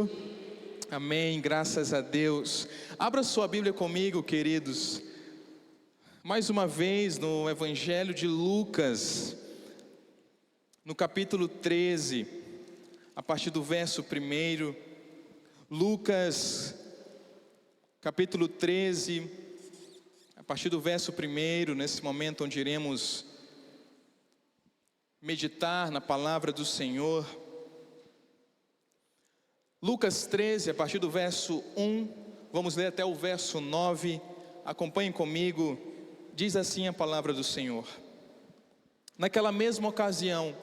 Cristo. Amém, graças a Deus. Abra sua Bíblia comigo, queridos. Mais uma vez no Evangelho de Lucas, no capítulo 13, a partir do verso 1. Lucas, capítulo 13, a partir do verso 1, nesse momento onde iremos meditar na palavra do Senhor. Lucas 13, a partir do verso 1, vamos ler até o verso 9, acompanhem comigo, diz assim a palavra do Senhor. Naquela mesma ocasião,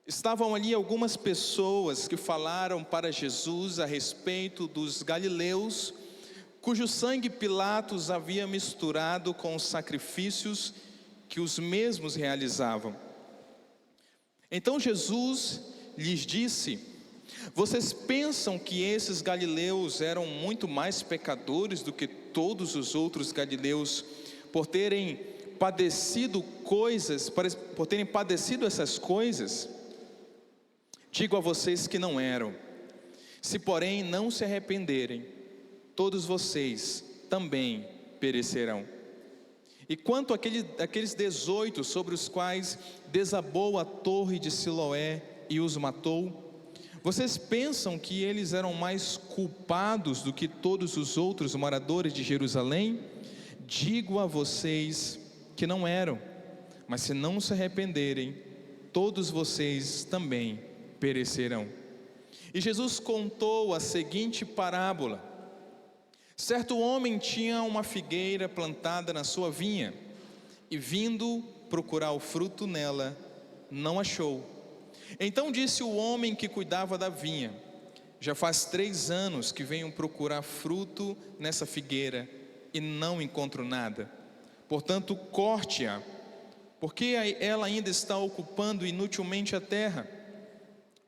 estavam ali algumas pessoas que falaram para Jesus a respeito dos galileus, cujo sangue Pilatos havia misturado com os sacrifícios que os mesmos realizavam. Então Jesus lhes disse: vocês pensam que esses galileus eram muito mais pecadores do que todos os outros galileus, por terem padecido essas coisas? Digo a vocês que não eram. Se porém não se arrependerem, todos vocês também perecerão. E quanto àqueles 18 sobre os quais desabou a torre de Siloé e os matou, vocês pensam que eles eram mais culpados do que todos os outros moradores de Jerusalém? Digo a vocês que não eram. Mas se não se arrependerem, todos vocês também perecerão. E Jesus contou a seguinte parábola. Certo homem tinha uma figueira plantada na sua vinha, e vindo procurar o fruto nela, não achou. Então disse o homem que cuidava da vinha: já faz 3 anos que venho procurar fruto nessa figueira, e não encontro nada. Portanto, corte-a, porque ela ainda está ocupando inutilmente a terra.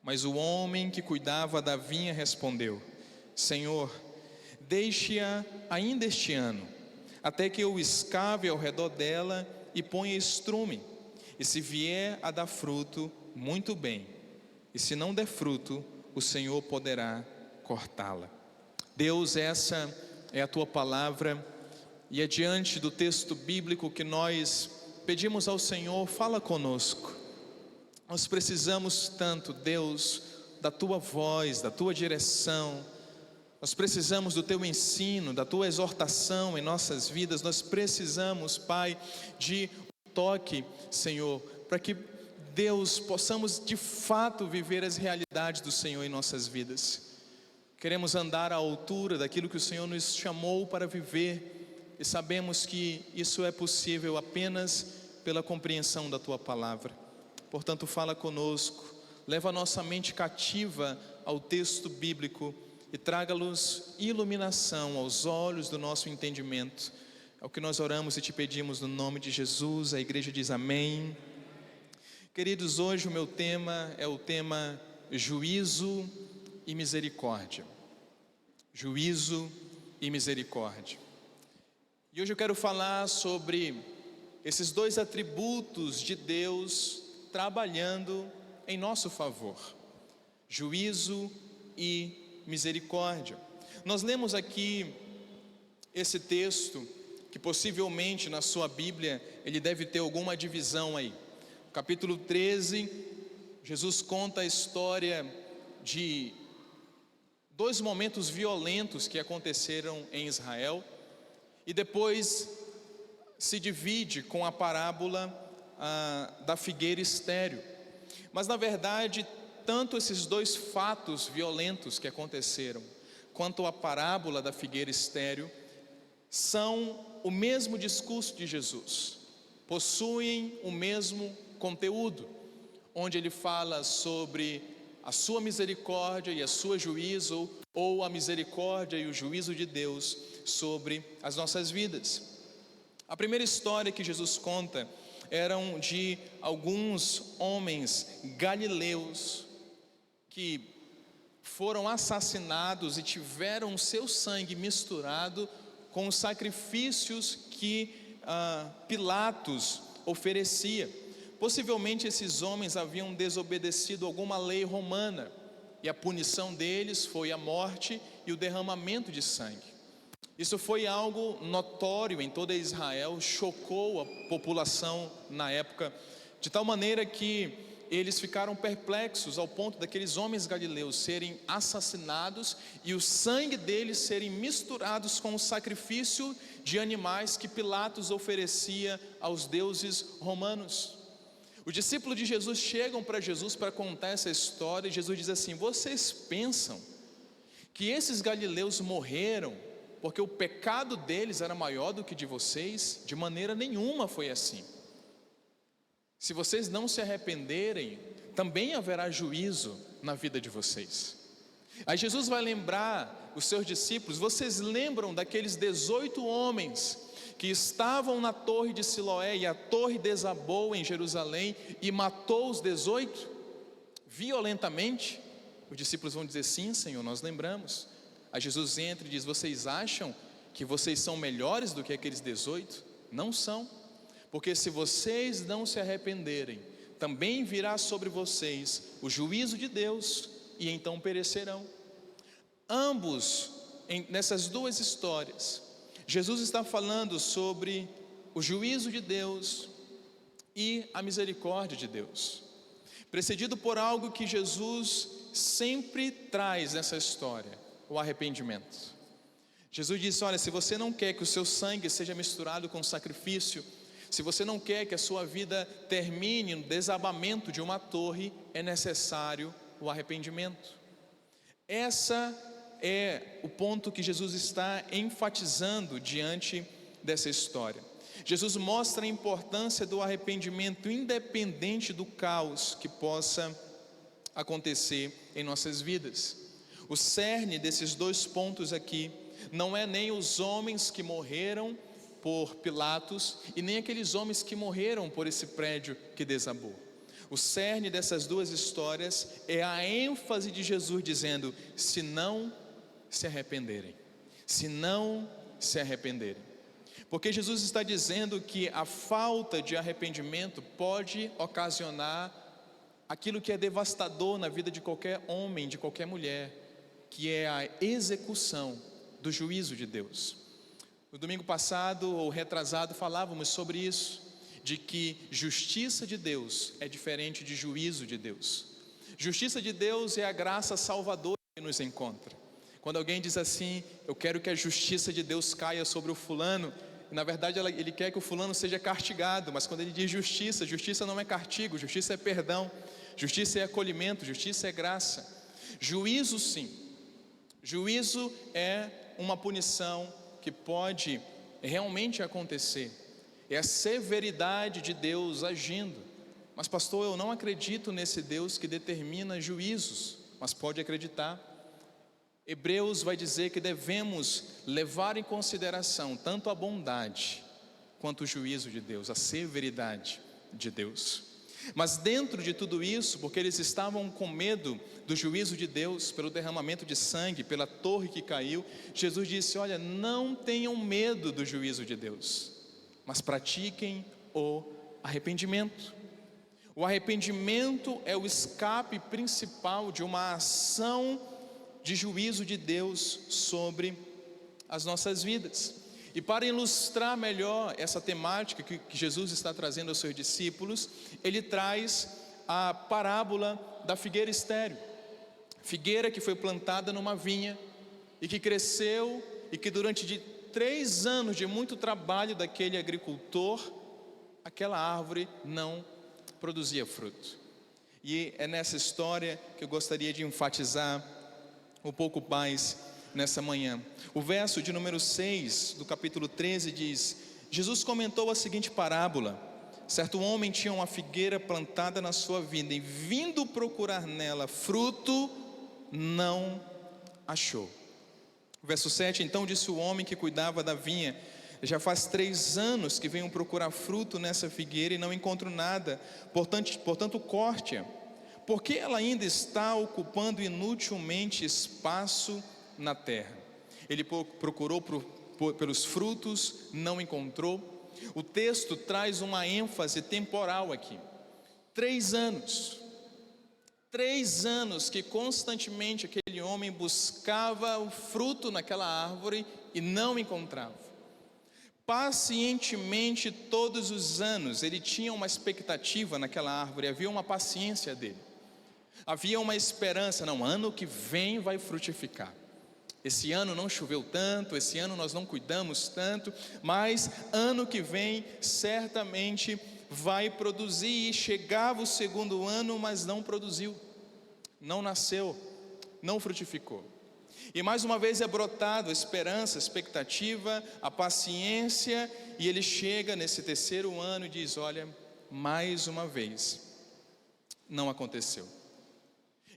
Mas o homem que cuidava da vinha respondeu: Senhor, deixe-a ainda este ano, até que eu escave ao redor dela e ponha estrume. E se vier a dar fruto, muito bem. E se não der fruto, o Senhor poderá cortá-la. Deus, essa é a tua palavra, e é diante do texto bíblico que nós pedimos ao Senhor: fala conosco. Nós precisamos tanto, Deus, da tua voz, da tua direção. Nós precisamos do teu ensino, da tua exortação em nossas vidas. Nós precisamos, Pai, de um toque, Senhor, para que, Deus, possamos de fato viver as realidades do Senhor em nossas vidas. Queremos andar à altura daquilo que o Senhor nos chamou para viver, e sabemos que isso é possível apenas pela compreensão da tua palavra. Portanto, fala conosco, leva a nossa mente cativa ao texto bíblico e traga-nos iluminação aos olhos do nosso entendimento. É o que nós oramos e te pedimos no nome de Jesus. A igreja diz amém. Queridos, hoje o meu tema é o tema juízo e misericórdia. Juízo e misericórdia. E hoje eu quero falar sobre esses 2 atributos de Deus trabalhando em nosso favor: juízo e misericórdia. Nós lemos aqui esse texto, que possivelmente na sua Bíblia ele deve ter alguma divisão aí. Capítulo 13, Jesus conta a história de 2 momentos violentos que aconteceram em Israel, e depois se divide com a parábola da figueira estéril. Mas na verdade, tanto esses 2 fatos violentos que aconteceram, quanto a parábola da figueira estéril, são o mesmo discurso de Jesus, possuem o mesmo conteúdo, onde ele fala sobre a sua misericórdia e a sua juízo, ou a misericórdia e o juízo de Deus sobre as nossas vidas. A primeira história que Jesus conta eram de alguns homens galileus que foram assassinados e tiveram seu sangue misturado com os sacrifícios que Pilatos oferecia. Possivelmente esses homens haviam desobedecido alguma lei romana, e a punição deles foi a morte e o derramamento de sangue. Isso foi algo notório em toda Israel, chocou a população na época, de tal maneira que eles ficaram perplexos ao ponto daqueles homens galileus serem assassinados e o sangue deles serem misturados com o sacrifício de animais que Pilatos oferecia aos deuses romanos. Os discípulos de Jesus chegam para Jesus para contar essa história, e Jesus diz assim: vocês pensam que esses galileus morreram porque o pecado deles era maior do que de vocês? De maneira nenhuma foi assim. Se vocês não se arrependerem, também haverá juízo na vida de vocês. Aí Jesus vai lembrar os seus discípulos: vocês lembram daqueles 18 homens que estavam na torre de Siloé e a torre desabou em Jerusalém e matou os 18 violentamente? Os discípulos vão dizer: sim, Senhor, nós lembramos. Aí Jesus entra e diz: vocês acham que vocês são melhores do que aqueles 18? Não são, porque se vocês não se arrependerem, também virá sobre vocês o juízo de Deus e então perecerão. Ambos, nessas duas histórias, Jesus está falando sobre o juízo de Deus e a misericórdia de Deus, precedido por algo que Jesus sempre traz nessa história: o arrependimento. Jesus disse: olha, se você não quer que o seu sangue seja misturado com sacrifício, se você não quer que a sua vida termine no desabamento de uma torre, é necessário o arrependimento. Essa é o ponto que Jesus está enfatizando diante dessa história. Jesus mostra a importância do arrependimento, independente do caos que possa acontecer em nossas vidas. O cerne desses dois pontos aqui não é nem os homens que morreram por Pilatos e nem aqueles homens que morreram por esse prédio que desabou. O cerne dessas duas histórias é a ênfase de Jesus dizendo: se não se arrependerem, se não se arrependerem. Porque Jesus está dizendo que a falta de arrependimento pode ocasionar aquilo que é devastador na vida de qualquer homem, de qualquer mulher, que é a execução do juízo de Deus. No domingo passado ou retrasado falávamos sobre isso, de que justiça de Deus é diferente de juízo de Deus. Justiça de Deus é a graça salvadora que nos encontra. Quando alguém diz assim: eu quero que a justiça de Deus caia sobre o fulano, na verdade ele quer que o fulano seja castigado, mas quando ele diz justiça, justiça não é castigo, justiça é perdão, justiça é acolhimento, justiça é graça. Juízo, sim, juízo é uma punição que pode realmente acontecer, é a severidade de Deus agindo. Mas pastor, eu não acredito nesse Deus que determina juízos. Mas pode acreditar. Hebreus vai dizer que devemos levar em consideração tanto a bondade quanto o juízo de Deus, a severidade de Deus. Mas dentro de tudo isso, porque eles estavam com medo do juízo de Deus, pelo derramamento de sangue, pela torre que caiu, Jesus disse: olha, não tenham medo do juízo de Deus, mas pratiquem o arrependimento. O arrependimento é o escape principal de uma ação de juízo de Deus sobre as nossas vidas. E para ilustrar melhor essa temática que Jesus está trazendo aos seus discípulos, ele traz a parábola da figueira estéril. Figueira que foi plantada numa vinha e que cresceu, e que durante 3 anos de muito trabalho daquele agricultor, aquela árvore não produzia fruto. E é nessa história que eu gostaria de enfatizar um pouco mais nessa manhã. O verso de número 6 do capítulo 13 diz: Jesus comentou a seguinte parábola: certo homem tinha uma figueira plantada na sua vinha, e vindo procurar nela fruto, não achou. Verso 7: então disse o homem que cuidava da vinha: já faz 3 anos que venho procurar fruto nessa figueira e não encontro nada, portanto corte-a, porque ela ainda está ocupando inutilmente espaço na terra. Ele procurou pelos frutos, não encontrou. O texto traz uma ênfase temporal aqui. 3 anos. 3 anos que constantemente aquele homem buscava o fruto naquela árvore e não encontrava. Pacientemente, todos os anos, ele tinha uma expectativa naquela árvore, havia uma paciência dele, havia uma esperança. Não, ano que vem vai frutificar. Esse ano não choveu tanto, esse ano nós não cuidamos tanto, mas ano que vem certamente vai produzir. E chegava o segundo ano, mas não produziu, não nasceu, não frutificou. E mais uma vez é brotado a esperança, a expectativa, a paciência, e ele chega nesse terceiro ano e diz: olha, mais uma vez, não aconteceu.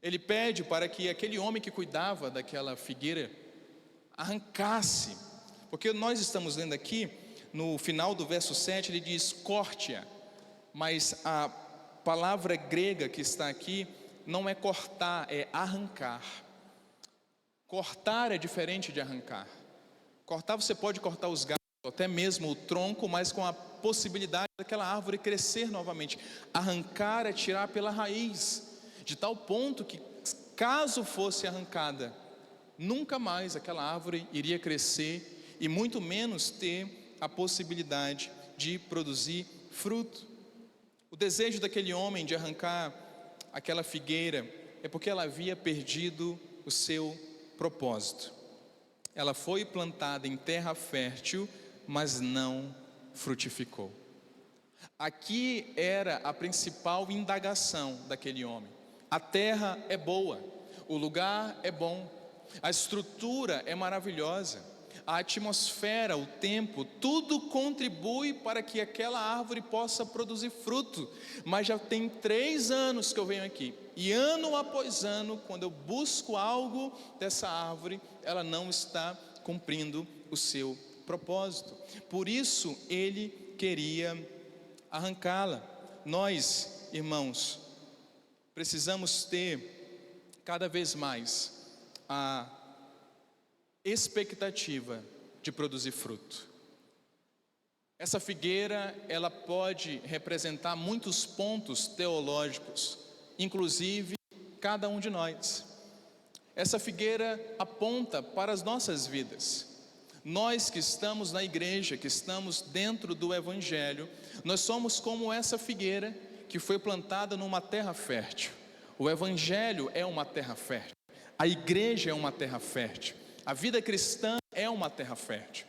Ele pede para que aquele homem que cuidava daquela figueira arrancasse, porque nós estamos lendo aqui, no final do verso 7, ele diz corte-a, mas a palavra grega que está aqui não é cortar, é arrancar. Cortar é diferente de arrancar. Cortar, você pode cortar os galhos, até mesmo o tronco, mas com a possibilidade daquela árvore crescer novamente. Arrancar é tirar pela raiz, de tal ponto que, caso fosse arrancada, nunca mais aquela árvore iria crescer e muito menos ter a possibilidade de produzir fruto. O desejo daquele homem de arrancar aquela figueira é porque ela havia perdido o seu propósito. Ela foi plantada em terra fértil, mas não frutificou. Aqui era a principal indagação daquele homem. A terra é boa, o lugar é bom, a estrutura é maravilhosa, a atmosfera, o tempo, tudo contribui para que aquela árvore possa produzir fruto. Mas já tem 3 anos que eu venho aqui, e ano após ano, quando eu busco algo dessa árvore, ela não está cumprindo o seu propósito. Por isso ele queria arrancá-la. Nós, irmãos, precisamos ter cada vez mais a expectativa de produzir fruto. Essa figueira, ela pode representar muitos pontos teológicos, inclusive cada um de nós. Essa figueira aponta para as nossas vidas. Nós que estamos na igreja, que estamos dentro do Evangelho, nós somos como essa figueira que foi plantada numa terra fértil. O Evangelho é uma terra fértil, a igreja é uma terra fértil, a vida cristã é uma terra fértil.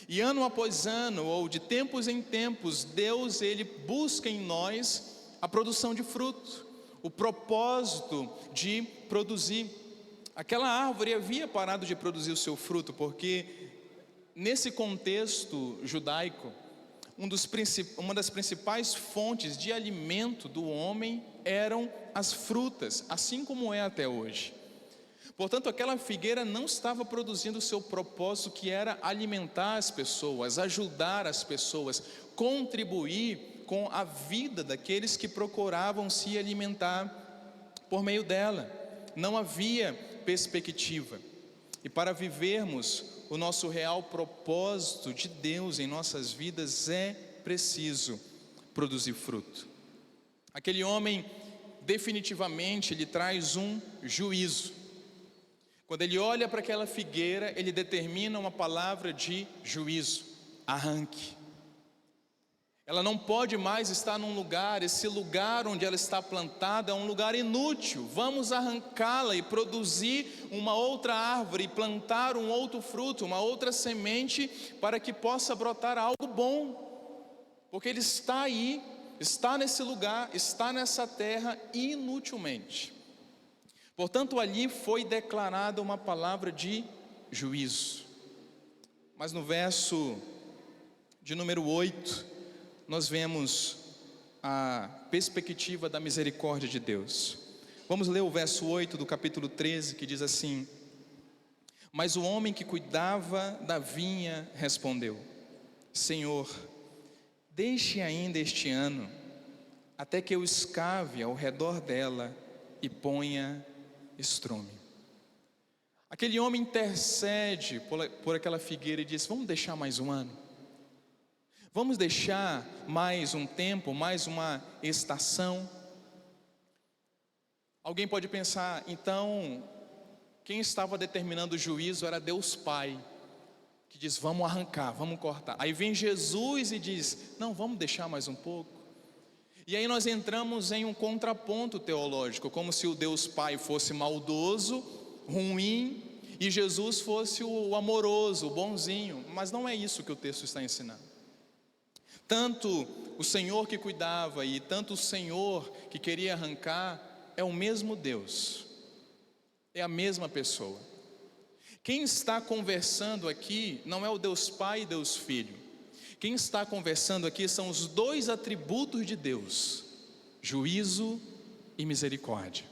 E ano após ano, ou de tempos em tempos, Deus, Ele busca em nós a produção de fruto, o propósito de produzir. Aquela árvore havia parado de produzir o seu fruto, porque nesse contexto judaico, uma das principais fontes de alimento do homem eram as frutas, assim como é até hoje. Portanto, aquela figueira não estava produzindo o seu propósito, que era alimentar as pessoas, ajudar as pessoas, contribuir com a vida daqueles que procuravam se alimentar por meio dela. Não havia perspectiva. E para vivermos o nosso real propósito de Deus em nossas vidas, é preciso produzir fruto. Aquele homem, definitivamente, ele traz um juízo. Quando ele olha para aquela figueira, ele determina uma palavra de juízo: arranque. Ela não pode mais estar num lugar, esse lugar onde ela está plantada é um lugar inútil. Vamos arrancá-la e produzir uma outra árvore, e plantar um outro fruto, uma outra semente, para que possa brotar algo bom. Porque ele está aí, está nesse lugar, está nessa terra inutilmente. Portanto, ali foi declarada uma palavra de juízo. Mas no verso de número 8, nós vemos a perspectiva da misericórdia de Deus. Vamos ler o verso 8 do capítulo 13, que diz assim: mas o homem que cuidava da vinha respondeu: Senhor, deixe ainda este ano, até que eu escave ao redor dela e ponha estrume. Aquele homem intercede por aquela figueira e diz: vamos deixar mais um ano? Vamos deixar mais um tempo, mais uma estação? Alguém pode pensar, então, quem estava determinando o juízo era Deus Pai, que diz, vamos arrancar, vamos cortar. Aí vem Jesus e diz, não, vamos deixar mais um pouco. E aí nós entramos em um contraponto teológico, como se o Deus Pai fosse maldoso, ruim, e Jesus fosse o amoroso, o bonzinho. Mas não é isso que o texto está ensinando. Tanto o Senhor que cuidava e tanto o Senhor que queria arrancar, é o mesmo Deus, é a mesma pessoa. Quem está conversando aqui não é o Deus Pai e Deus Filho. Quem está conversando aqui são os dois atributos de Deus: juízo e misericórdia.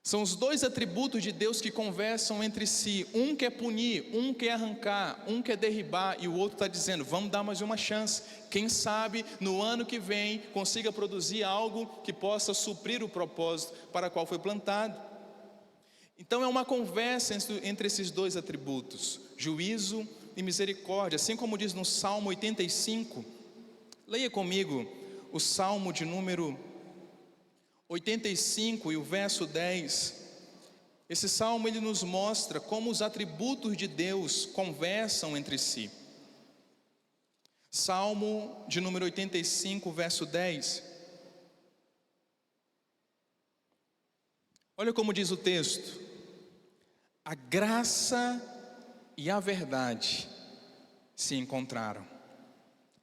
São os dois atributos de Deus que conversam entre si. Um quer punir, um quer arrancar, um quer derribar, e o outro está dizendo, vamos dar mais uma chance. Quem sabe no ano que vem consiga produzir algo que possa suprir o propósito para o qual foi plantado. Então é uma conversa entre esses dois atributos, juízo e misericórdia. Assim como diz no Salmo 85, leia comigo o Salmo de número 85 e o verso 10, esse salmo ele nos mostra como os atributos de Deus conversam entre si. Salmo de número 85, verso 10. Olha como diz o texto: a graça e a verdade se encontraram,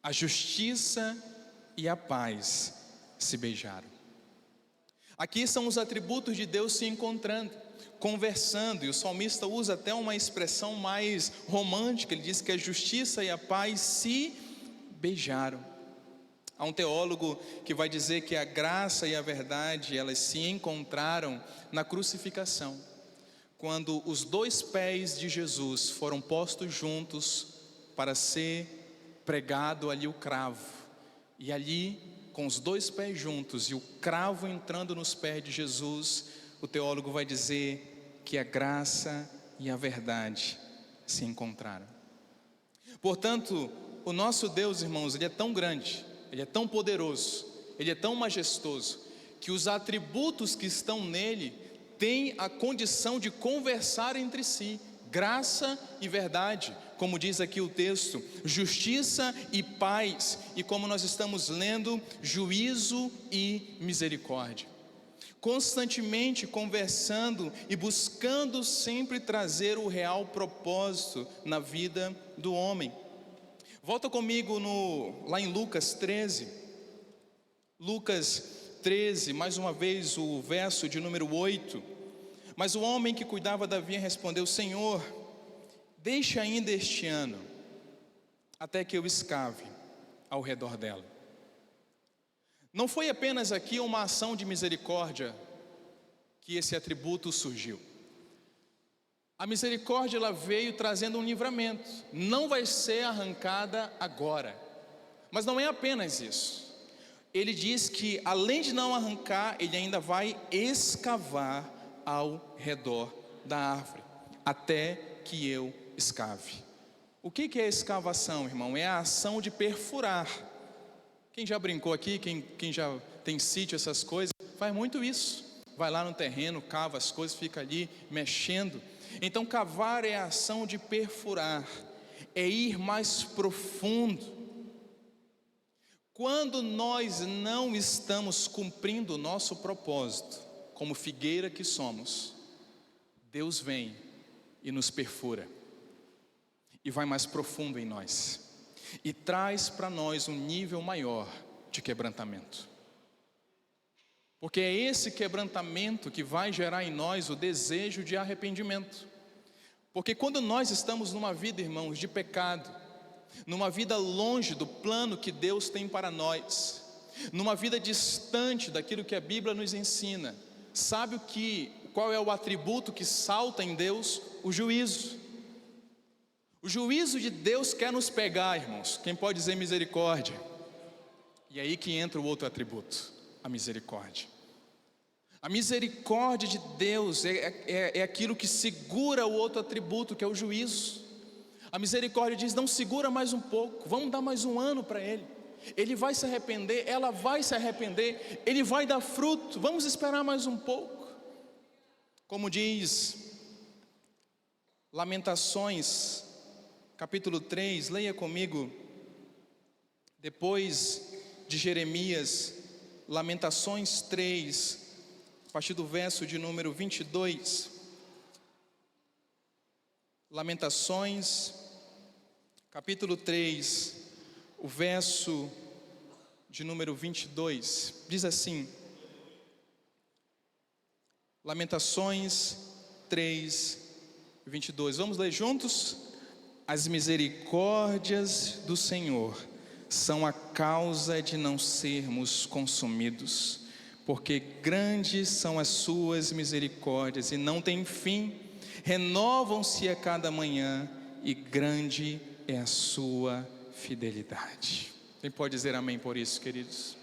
a justiça e a paz se beijaram. Aqui são os atributos de Deus se encontrando, conversando, e o salmista usa até uma expressão mais romântica, ele diz que a justiça e a paz se beijaram. Há um teólogo que vai dizer que a graça e a verdade, elas se encontraram na crucificação, quando os dois pés de Jesus foram postos juntos para ser pregado ali o cravo, e ali, com os dois pés juntos e o cravo entrando nos pés de Jesus, o teólogo vai dizer que a graça e a verdade se encontraram. Portanto, o nosso Deus, irmãos, ele é tão grande, ele é tão poderoso, ele é tão majestoso, que os atributos que estão nele têm a condição de conversar entre si, graça e verdade, como diz aqui o texto, justiça e paz, e como nós estamos lendo, juízo e misericórdia. Constantemente conversando e buscando sempre trazer o real propósito na vida do homem. Volta comigo lá em Lucas 13. Lucas 13, mais uma vez o verso de número 8. Mas o homem que cuidava da vinha respondeu: Senhor, deixa ainda este ano, até que eu escave ao redor dela. Não foi apenas aqui uma ação de misericórdia que esse atributo surgiu. A misericórdia, ela veio trazendo um livramento. Não vai ser arrancada agora. Mas não é apenas isso. Ele diz que além de não arrancar, ele ainda vai escavar ao redor da árvore, até que eu escave. O que é escavação, irmão? É a ação de perfurar. Quem já brincou aqui, quem já tem sítio, essas coisas, faz muito isso. Vai lá no terreno, cava as coisas, fica ali mexendo. Então cavar é a ação de perfurar, é ir mais profundo. Quando nós não estamos cumprindo o nosso propósito, como figueira que somos, Deus vem e nos perfura, e vai mais profundo em nós, e traz para nós um nível maior de quebrantamento. Porque é esse quebrantamento que vai gerar em nós o desejo de arrependimento. Porque quando nós estamos numa vida, irmãos, de pecado, numa vida longe do plano que Deus tem para nós, numa vida distante daquilo que a Bíblia nos ensina, sabe qual é o atributo que salta em Deus? O juízo. O juízo de Deus quer nos pegar, irmãos. Quem pode dizer misericórdia? E aí que entra o outro atributo, a misericórdia. A misericórdia de Deus é aquilo que segura o outro atributo, que é o juízo. A misericórdia diz: não, segura mais um pouco, vamos dar mais um ano para ele. ele vai se arrepender, ela vai se arrepender, ele vai dar fruto. Vamos esperar mais um pouco. Como diz Lamentações, capítulo 3, leia comigo, depois de Jeremias, Lamentações 3, a partir do verso de número 22. Lamentações, capítulo 3, o verso de número 22, diz assim, Lamentações 3, 22, vamos ler juntos? As misericórdias do Senhor são a causa de não sermos consumidos, porque grandes são as suas misericórdias e não têm fim, renovam-se a cada manhã e grande é a sua fidelidade. Quem pode dizer amém por isso, queridos?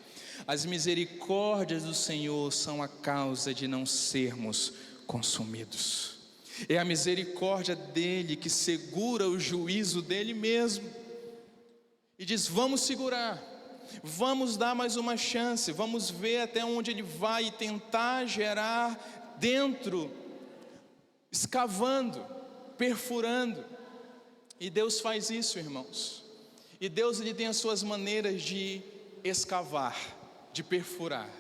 As misericórdias do Senhor são a causa de não sermos consumidos. É a misericórdia dele que segura o juízo dele mesmo e diz: vamos segurar, vamos dar mais uma chance, vamos ver até onde ele vai tentar gerar dentro, escavando, perfurando. E Deus faz isso, irmãos. E Deus, ele tem as suas maneiras de escavar, de perfurar.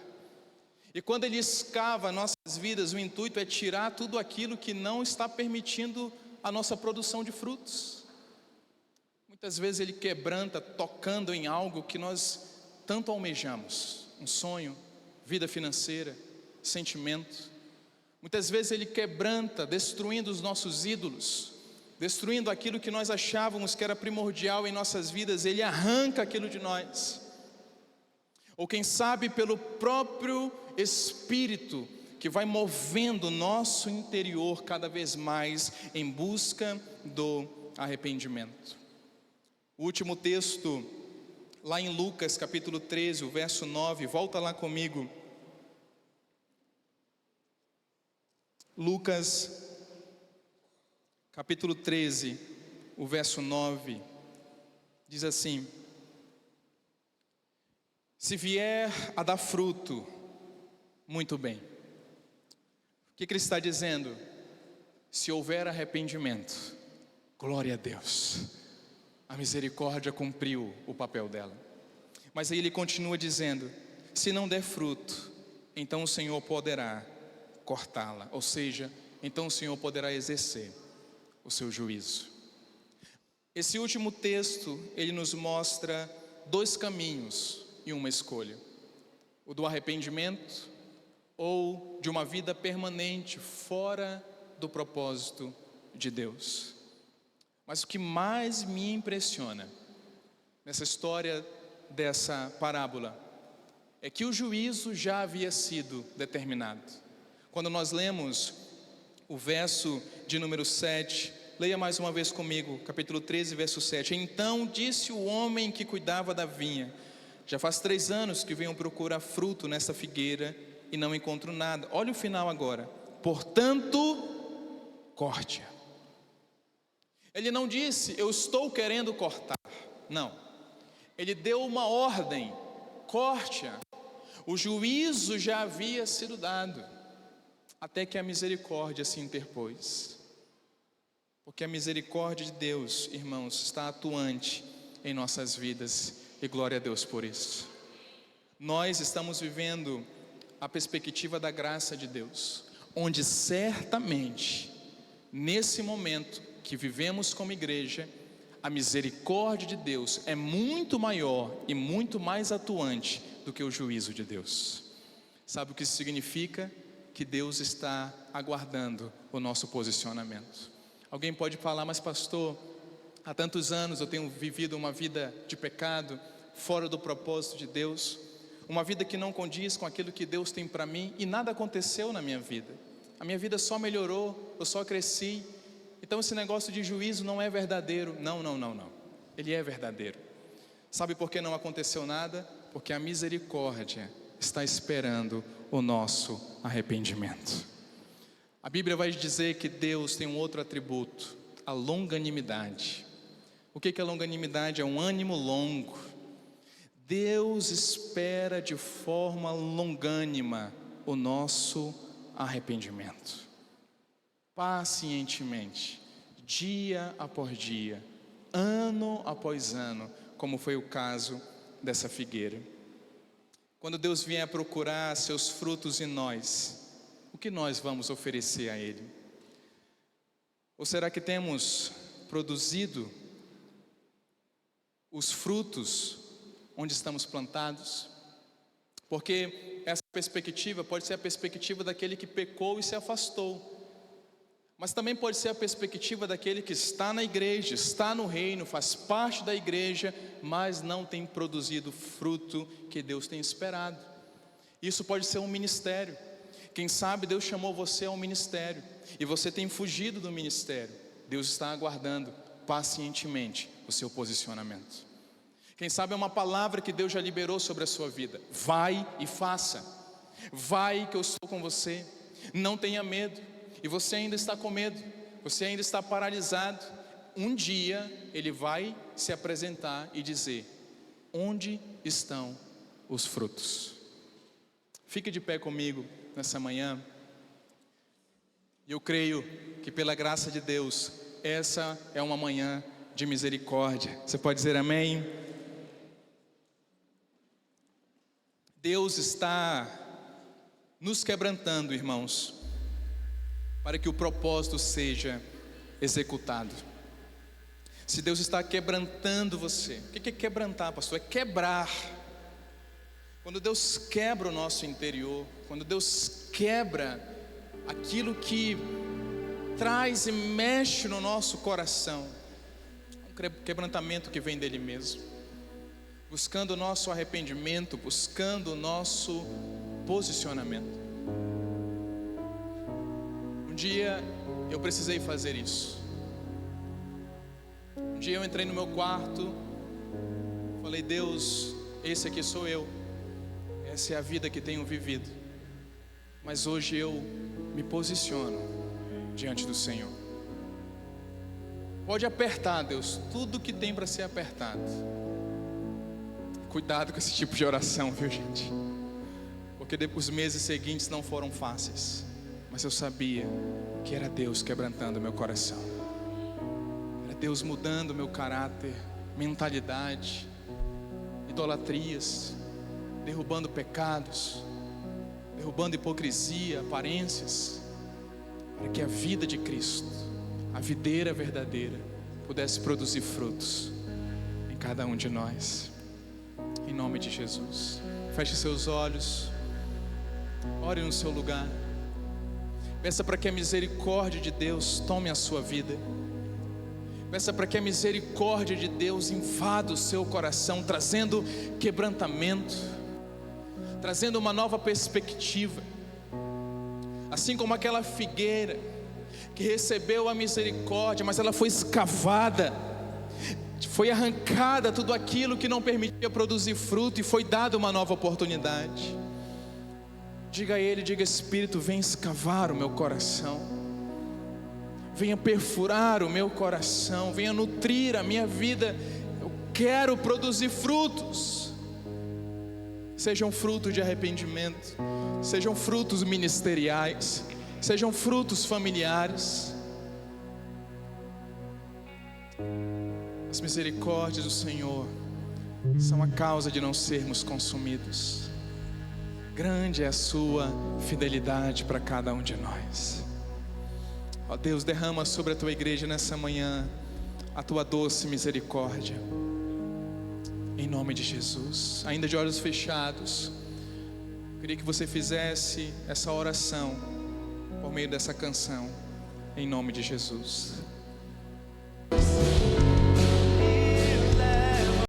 E quando ele escava nossas vidas, o intuito é tirar tudo aquilo que não está permitindo a nossa produção de frutos. Muitas vezes ele quebranta, tocando em algo que nós tanto almejamos, um sonho, vida financeira, sentimento. Muitas vezes ele quebranta, destruindo os nossos ídolos, destruindo aquilo que nós achávamos que era primordial em nossas vidas. Ele arranca aquilo de nós. Ou quem sabe pelo próprio Espírito que vai movendo o nosso interior cada vez mais em busca do arrependimento. O último texto, lá em Lucas capítulo 13, o verso 9, volta lá comigo. Lucas capítulo 13, o verso 9, diz assim: se vier a dar fruto, muito bem. O que ele está dizendo? Se houver arrependimento, glória a Deus, a misericórdia cumpriu o papel dela. Mas aí ele continua dizendo: se não der fruto, então o Senhor poderá cortá-la, ou seja, então o Senhor poderá exercer o seu juízo. Esse último texto, ele nos mostra dois caminhos e uma escolha: o do arrependimento ou de uma vida permanente fora do propósito de Deus. Mas o que mais me impressiona nessa história dessa parábola é que o juízo já havia sido determinado. Quando nós lemos o verso de número 7, leia mais uma vez comigo, capítulo 13, verso 7. Então disse o homem que cuidava da vinha: já faz 3 anos que venho procurar fruto nessa figueira e não encontro nada. Olha o final agora: portanto, corte-a. Ele não disse: eu estou querendo cortar. Não, ele deu uma ordem: corte-a. O juízo já havia sido dado, até que a misericórdia se interpôs. Porque a misericórdia de Deus, irmãos, está atuante em nossas vidas, e glória a Deus por isso. Nós estamos vivendo a perspectiva da graça de Deus, onde certamente, nesse momento que vivemos como igreja, a misericórdia de Deus é muito maior e muito mais atuante do que o juízo de Deus. Sabe o que isso significa? Que Deus está aguardando o nosso posicionamento. Alguém pode falar: mas pastor, há tantos anos eu tenho vivido uma vida de pecado, fora do propósito de Deus, uma vida que não condiz com aquilo que Deus tem para mim, e nada aconteceu na minha vida. A minha vida só melhorou, eu só cresci. Então esse negócio de juízo não é verdadeiro. Não. Ele é verdadeiro. Sabe por que não aconteceu nada? Porque a misericórdia está esperando o nosso arrependimento. A Bíblia vai dizer que Deus tem um outro atributo: a longanimidade. O que é longanimidade? É um ânimo longo. Deus espera de forma longânima o nosso arrependimento. Pacientemente, dia após dia, ano após ano, como foi o caso dessa figueira. Quando Deus vier procurar seus frutos em nós, o que nós vamos oferecer a Ele? Ou será que temos produzido os frutos onde estamos plantados? Porque essa perspectiva pode ser a perspectiva daquele que pecou e se afastou, mas também pode ser a perspectiva daquele que está na igreja, está no reino, faz parte da igreja, mas não tem produzido fruto que Deus tem esperado. Isso pode ser um ministério. Quem sabe Deus chamou você ao ministério e você tem fugido do ministério. Deus está aguardando pacientemente o seu posicionamento. Quem sabe é uma palavra que Deus já liberou sobre a sua vida. Vai e faça. Vai que eu estou com você. Não tenha medo. E você ainda está com medo. Você ainda está paralisado. Um dia Ele vai se apresentar e dizer: onde estão os frutos? Fique de pé comigo nessa manhã. Eu creio que pela graça de Deus, essa é uma manhã de misericórdia. Você pode dizer amém? Deus está nos quebrantando, irmãos, para que o propósito seja executado. Se Deus está quebrantando você, o que é quebrantar, pastor? É quebrar. Quando Deus quebra o nosso interior, quando Deus quebra aquilo que traz e mexe no nosso coração, é um quebrantamento que vem dele mesmo, buscando o nosso arrependimento, buscando o nosso posicionamento. Um dia eu precisei fazer isso. Um dia eu entrei no meu quarto, falei: Deus, esse aqui sou eu, essa é a vida que tenho vivido, mas hoje eu me posiciono diante do Senhor. Pode apertar, Deus, tudo que tem para ser apertado. Cuidado com esse tipo de oração, viu, gente? Porque os meses seguintes não foram fáceis, mas eu sabia que era Deus quebrantando meu coração, era Deus mudando meu caráter, mentalidade, idolatrias, derrubando pecados, derrubando hipocrisia, aparências, para que a vida de Cristo, a videira verdadeira, pudesse produzir frutos em cada um de nós. Em nome de Jesus, feche seus olhos, ore no seu lugar, peça para que a misericórdia de Deus tome a sua vida, peça para que a misericórdia de Deus invada o seu coração, trazendo quebrantamento, trazendo uma nova perspectiva. Assim como aquela figueira que recebeu a misericórdia, mas ela foi escavada, foi arrancada tudo aquilo que não permitia produzir fruto e foi dada uma nova oportunidade. Diga a Ele, diga: Espírito, vem escavar o meu coração, venha perfurar o meu coração, venha nutrir a minha vida. Eu quero produzir frutos, sejam frutos de arrependimento, sejam frutos ministeriais, sejam frutos familiares. As misericórdias do Senhor são a causa de não sermos consumidos. Grande é a sua fidelidade para cada um de nós. Ó Deus, derrama sobre a tua igreja nessa manhã a tua doce misericórdia, em nome de Jesus. Ainda de olhos fechados, eu queria que você fizesse essa oração por meio dessa canção, em nome de Jesus.